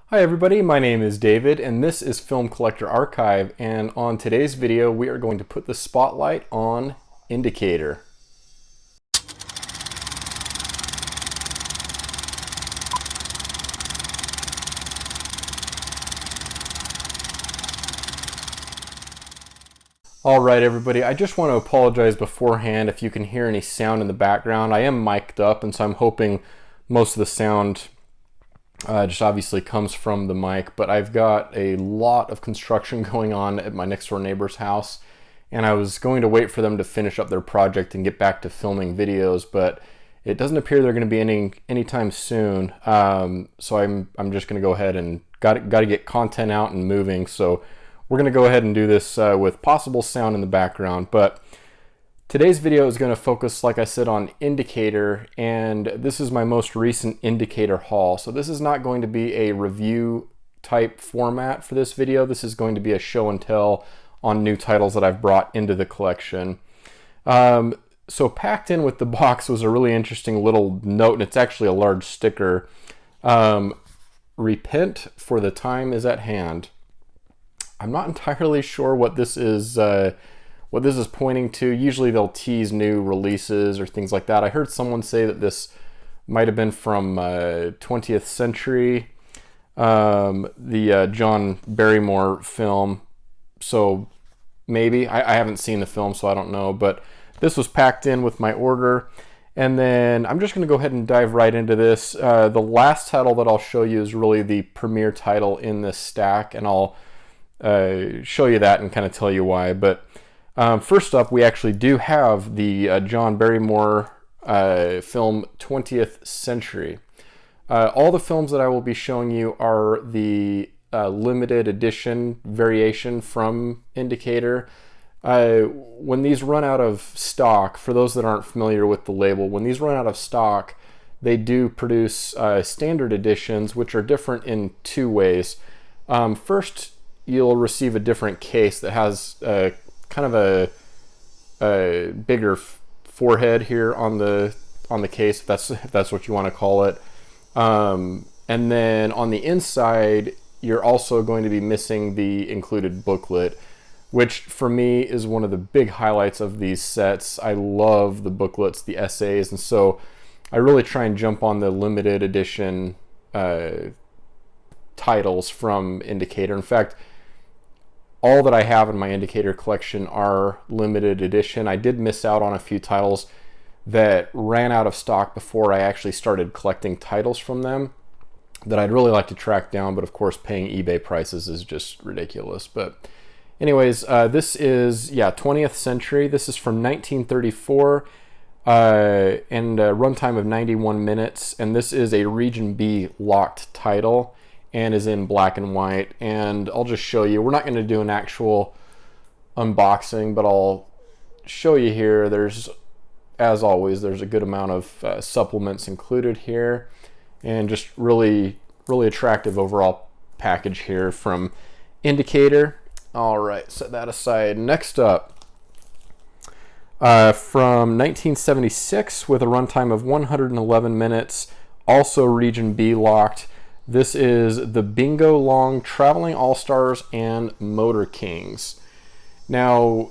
Hi everybody, my name is David and this is Film Collector Archive, and on today's video we are going to put the spotlight on Indicator. Alright everybody, I just want to apologize beforehand if you can hear any sound in the background. I am mic'd up and so I'm hoping most of the sound just obviously comes from the mic, but I've got a lot of construction going on at my next door neighbor's house, and I was going to wait for them to finish up their project and get back to filming videos, but it doesn't appear they're going to be anytime soon. So I'm just going to go ahead and got to get content out and moving. So we're going to go ahead and do this with possible sound in the background, but today's video is going to focus, like I said, on Indicator, and this is my most recent Indicator haul. So this is not going to be a review type format for this video. This is going to be a show and tell on new titles that I've brought into the collection. So packed in with the box was a really interesting little note, and it's actually a large sticker. Repent, for the time is at hand. I'm not entirely sure what this is pointing to. Usually they'll tease new releases or things like that. I heard someone say that this might have been from 20th Century, the John Barrymore film. So maybe. I haven't seen the film, so I don't know. But this was packed in with my order. And then I'm just going to go ahead and dive right into this. The last title that I'll show you is really the premier title in this stack, and I'll show you that and kind of tell you why. But first up, we actually do have the John Barrymore film 20th Century. All the films that I will be showing you are the limited edition variation from Indicator. When these run out of stock, for those that aren't familiar with the label, when these run out of stock, they do produce standard editions, which are different in two ways. First, you'll receive a different case that has kind of a bigger forehead here on the case, if that's what you want to call it. And then on the inside, you're also going to be missing the included booklet, which for me is one of the big highlights of these sets. I love the booklets, the essays, and so I really try and jump on the limited edition titles from Indicator. In fact, all that I have in my Indicator collection are limited edition. I did miss out on a few titles that ran out of stock before I actually started collecting titles from them that I'd really like to track down, but of course paying eBay prices is just ridiculous. But anyways, this is 20th Century. This is from 1934 and a runtime of 91 minutes, and this is a Region B locked title and is in black and white. And I'll just show you. We're not going to do an actual unboxing, but I'll show you here. There's, as always, there's a good amount of supplements included here, and just really attractive overall package here from Indicator. All right, set that aside. Next up, from 1976 with a runtime of 111 minutes, also Region B locked. This is the Bingo Long Traveling All-Stars and Motor Kings. Now,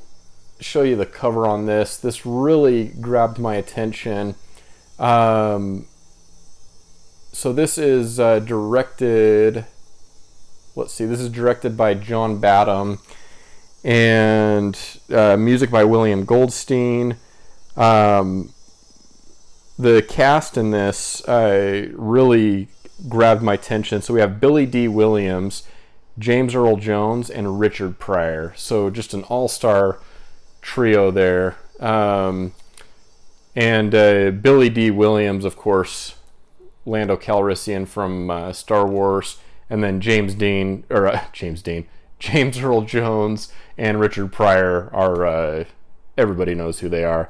show you the cover on this. This really grabbed my attention. So this is directed, let's see, this is directed by John Badham, and music by William Goldstein. The cast in this really grabbed my attention. So we have Billy D. Williams, James Earl Jones, and Richard Pryor. So just an all-star trio there. And Billy D. Williams, of course, Lando Calrissian from Star Wars, and then James Earl Jones and Richard Pryor are everybody knows who they are.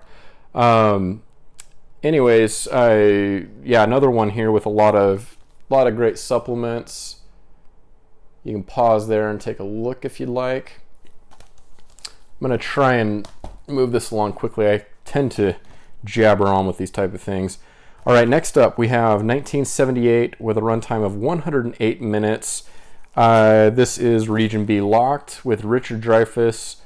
Anyways, another one here with a lot of great supplements. You can pause there and take a look if you'd like. I'm going to try and move this along quickly. I tend to jabber on with these type of things. All right, next up we have 1978 with a runtime of 108 minutes. This is Region B Locked with Richard Dreyfuss.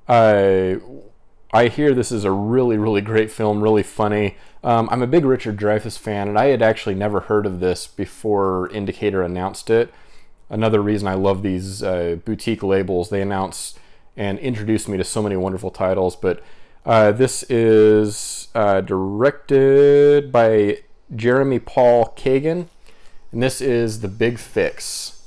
I hear this is a really, really great film, really funny. I'm a big Richard Dreyfuss fan, and I had actually never heard of this before Indicator announced it. Another reason I love these boutique labels. They announce and introduce me to so many wonderful titles. But this is directed by Jeremy Paul Kagan, and this is The Big Fix.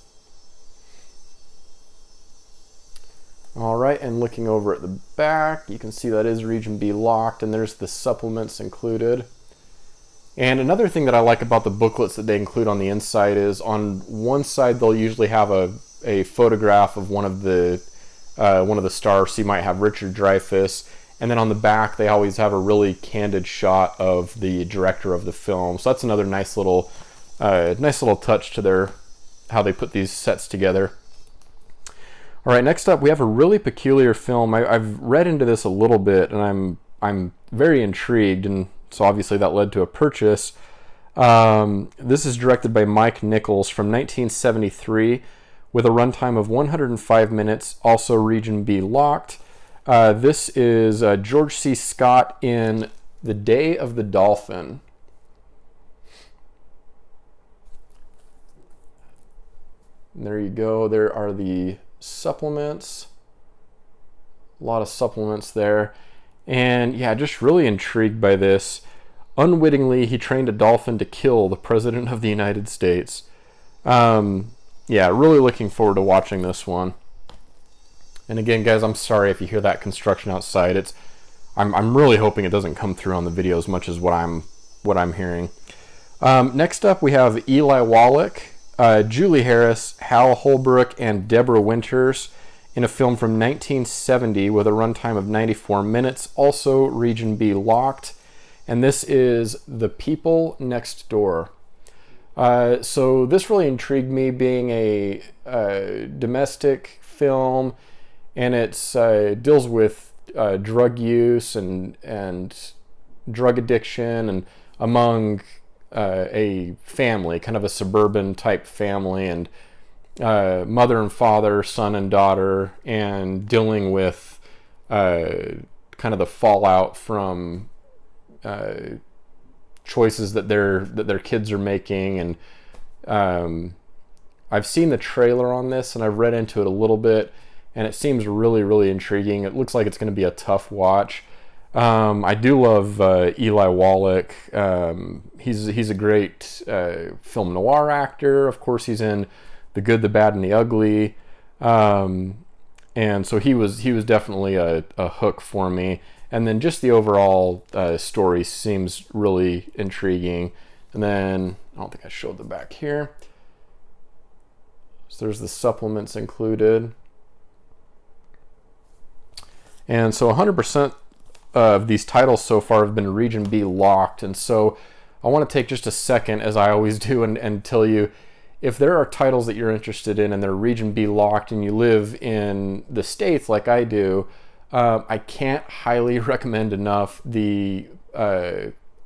All right, and looking over at the back, you can see that is Region B Locked, and there's the supplements included. And another thing that I like about the booklets that they include on the inside is on one side they'll usually have a photograph of one of the stars. So you might have Richard Dreyfuss, and then on the back they always have a really candid shot of the director of the film. So that's another nice little touch to how they put these sets together. All right, next up we have a really peculiar film. I've read into this a little bit, and I'm very intrigued, and so obviously that led to a purchase. This is directed by Mike Nichols from 1973 with a runtime of 105 minutes, also Region B Locked. This is George C. Scott in The Day of the Dolphin. And there you go. There are the supplements. A lot of supplements there. And yeah, just really intrigued by this. Unwittingly, he trained a dolphin to kill the President of the United States. Yeah, really looking forward to watching this one. And again, guys, I'm sorry if you hear that construction outside. I'm really hoping it doesn't come through on the video as much as what I'm hearing. Next up, we have Eli Wallach, Julie Harris, Hal Holbrook, and Deborah Winters in a film from 1970 with a runtime of 94 minutes, also Region B Locked. And this is The People Next Door. So this really intrigued me, being a domestic film, and it deals with drug use and drug addiction, and among a family, kind of a suburban type family, and mother and father, son and daughter, and dealing with kind of the fallout from choices that their kids are making. And I've seen the trailer on this, and I've read into it a little bit, and it seems really, really intriguing. It looks like it's going to be a tough watch. I do love Eli Wallach. He's a great film noir actor. Of course, he's in The Good, the Bad, and the Ugly. And so he was definitely a hook for me. And then just the overall story seems really intriguing. And then, I don't think I showed the back here. So there's the supplements included. And so 100% of these titles so far have been Region B Locked. And so I want to take just a second, as I always do, and tell you, if there are titles that you're interested in and they're Region B Locked and you live in the States like I do, I can't highly recommend enough the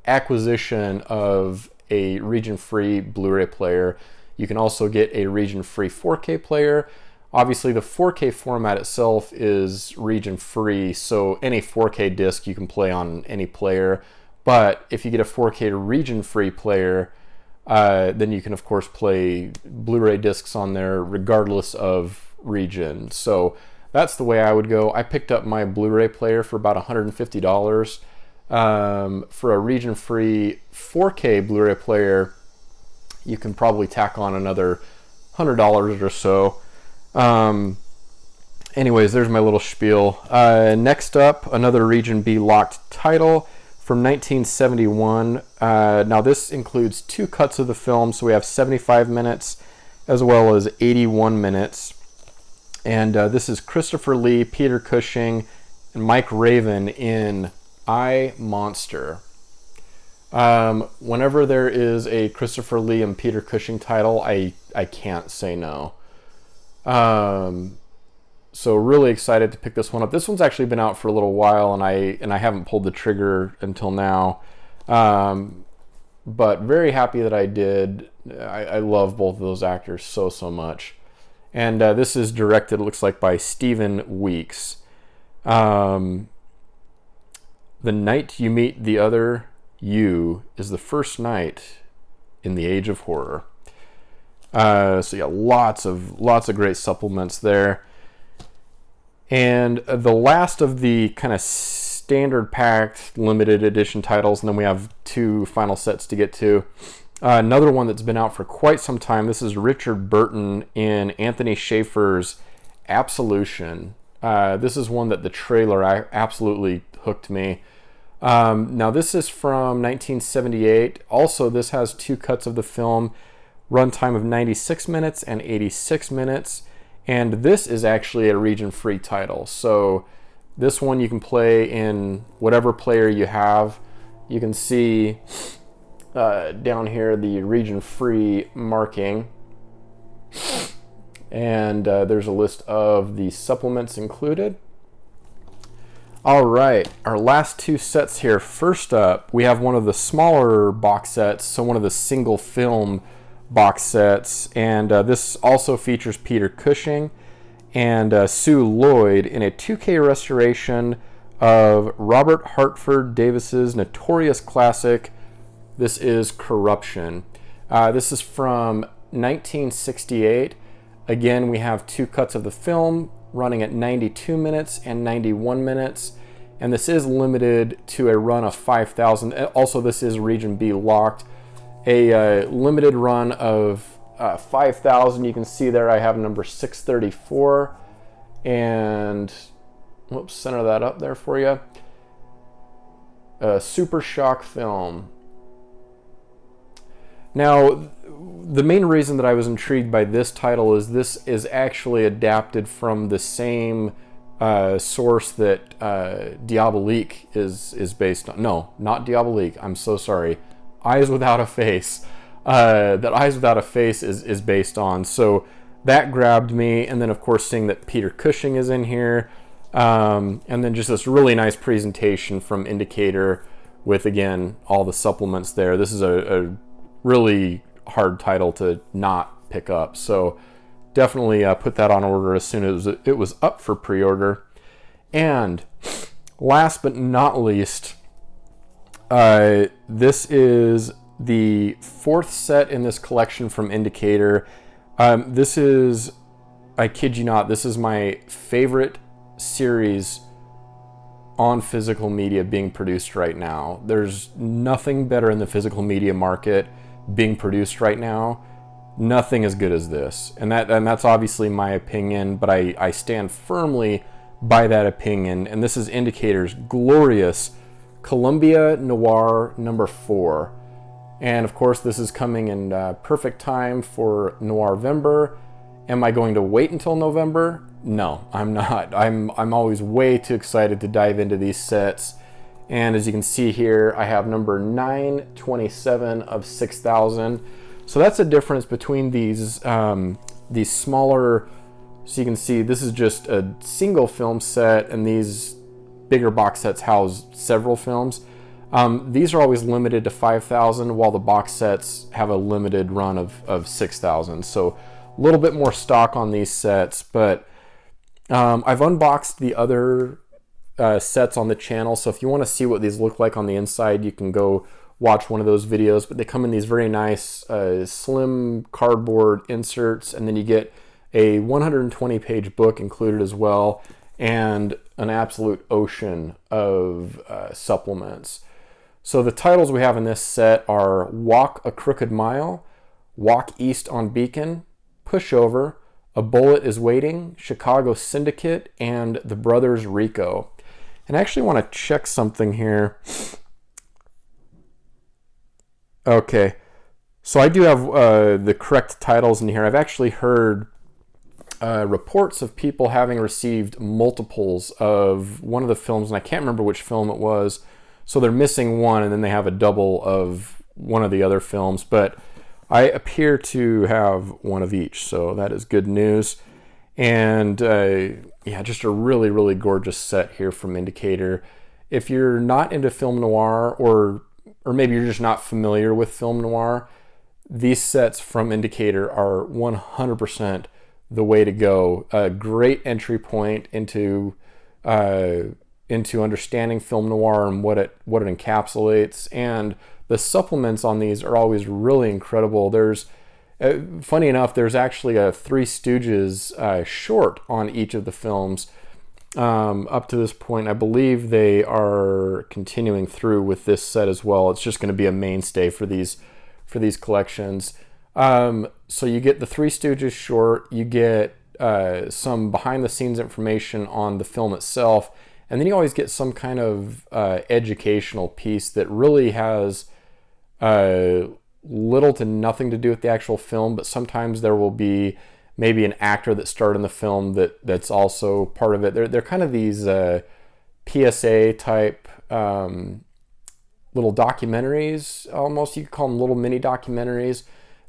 acquisition of a region-free Blu-ray player. You can also get a region-free 4K player. Obviously, the 4K format itself is region-free, so any 4K disc you can play on any player. But if you get a 4K region-free player, then you can, of course, play Blu-ray discs on there regardless of region. So that's the way I would go. I picked up my Blu-ray player for about $150. For a region-free 4K Blu-ray player, you can probably tack on another $100 or so. Anyways, there's my little spiel. Next up, another Region B Locked title from 1971. Now this includes two cuts of the film, so we have 75 minutes as well as 81 minutes. And this is Christopher Lee, Peter Cushing, and Mike Raven in I, Monster. Whenever there is a Christopher Lee and Peter Cushing title, I can't say no. So really excited to pick this one up. This one's actually been out for a little while, and I haven't pulled the trigger until now. but very happy that I did. I love both of those actors so much. And this is directed, it looks like, by Stephen Weeks. The night you meet the other you is the first night in the age of horror. So yeah, lots of great supplements there. And the last of the kind of standard packed limited edition titles, and then we have 2 final sets to get to. Another one that's been out for quite some time. This is Richard Burton in Anthony Schaefer's Absolution. This is one that the trailer absolutely hooked me. Now this is from 1978. Also, this has 2 cuts of the film, runtime of 96 minutes and 86 minutes. And this is actually a region-free title. So this one you can play in whatever player you have. You can see down here the region-free marking. And there's a list of the supplements included. All right, our last 2 sets here. First up, we have one of the smaller box sets, so one of the single film box sets, and this also features Peter Cushing and Sue Lloyd in a 2K restoration of Robert Hartford Davis's notorious classic. This is Corruption. This is from 1968. Again, we have 2 cuts of the film running at 92 minutes and 91 minutes, and this is limited to a run of 5,000. Also, this is Region B locked. A limited run of 5,000. You can see there I have number 634, and whoops, center that up there for you. Super Shock film. Now, the main reason that I was intrigued by this title is this is actually adapted from the same source that Diabolique is based on. No, not Diabolique. I'm so sorry. Eyes Without a Face. That Eyes Without a Face is based on. So that grabbed me. And then, of course, seeing that Peter Cushing is in here. And then just this really nice presentation from Indicator with, again, all the supplements there. This is a really hard title to not pick up. So definitely put that on order as soon as it was up for pre-order. And last but not least, this is the 4th set in this collection from Indicator. This is, I kid you not, this is my favorite series on physical media being produced right now. There's nothing better in the physical media market being produced right now. Nothing as good as this. And that's obviously my opinion, but I stand firmly by that opinion. And this is Indicator's glorious Columbia Noir number 4. And of course, this is coming in perfect time for Noirvember. Am I going to wait until November? No, I'm not. I'm always way too excited to dive into these sets. And as you can see here, I have number 927 of 6,000. So that's a difference between these smaller. So you can see this is just a single film set, and these bigger box sets house several films. These are always limited to 5,000, while the box sets have a limited run of 6,000. So a little bit more stock on these sets, but I've unboxed the other sets on the channel. So if you want to see what these look like on the inside, you can go watch one of those videos. But they come in these very nice slim cardboard inserts, and then you get a 120-page book included as well, and an absolute ocean of supplements. So the titles we have in this set are Walk a Crooked Mile, Walk East on Beacon, Pushover, A Bullet is Waiting, Chicago Syndicate, and The Brothers Rico. And I actually want to check something here. Okay, so I do have the correct titles in here. I've actually heard reports of people having received multiples of one of the films, and I can't remember which film it was. So they're missing one, and then they have a double of one of the other films. But I appear to have one of each, so that is good news. And yeah, just a really, really gorgeous set here from Indicator. If you're not into film noir, or or maybe you're just not familiar with film noir, these sets from Indicator are 100% the way to go. A great entry point into understanding film noir and what it encapsulates. And the supplements on these are always really incredible. There's funny enough, there's actually a Three Stooges short on each of the films. Up to this point, I believe they are continuing through with this set as well. It's just going to be a mainstay for these collections. So you get the Three Stooges short, you get some behind the scenes information on the film itself, and then you always get some kind of educational piece that really has little to nothing to do with the actual film, but sometimes there will be maybe an actor that starred in the film that's also part of it. They're kind of these PSA type little documentaries, almost. You could call them little mini documentaries.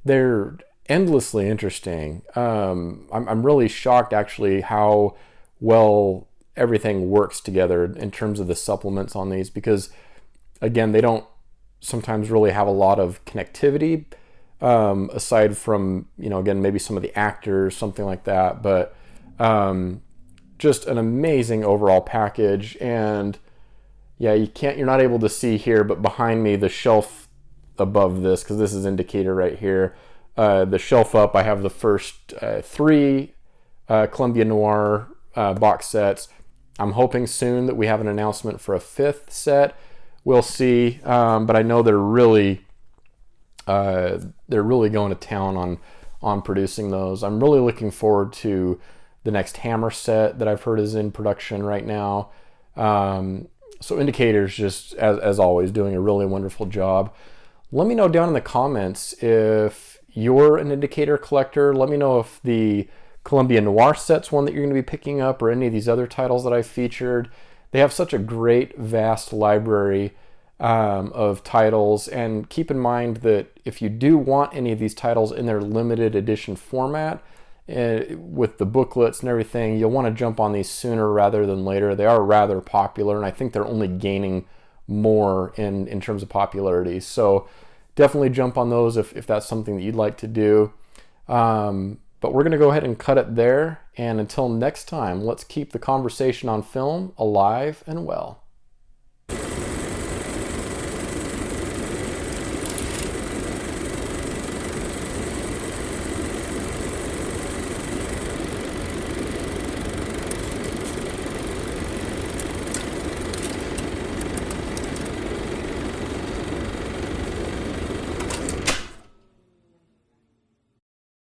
They're endlessly interesting. I'm really shocked actually how well everything works together in terms of the supplements on these, because again, they don't sometimes really have a lot of connectivity aside from, again, maybe some of the actors, something like that, but just an amazing overall package. And yeah, you're not able to see here, but behind me, the shelf above this, because this is Indicator right here, the shelf up, I have the first 3 Columbia Noir box sets. I'm hoping soon that we have an announcement for a 5th set. We'll see, but I know they're really going to town on producing those. I'm really looking forward to the next Hammer set that I've heard is in production right now. So Indicator's just, as always, doing a really wonderful job. Let me know down in the comments if you're an Indicator collector. Let me know if the Columbia Noir set's one that you're going to be picking up, or any of these other titles that I've featured. They have such a great, vast library of titles, and keep in mind that if you do want any of these titles in their limited edition format, with the booklets and everything, you'll want to jump on these sooner rather than later. They are rather popular, and I think they're only gaining more in terms of popularity. So definitely jump on those if that's something that you'd like to do. But we're going to go ahead and cut it there. And until next time, let's keep the conversation on film alive and well.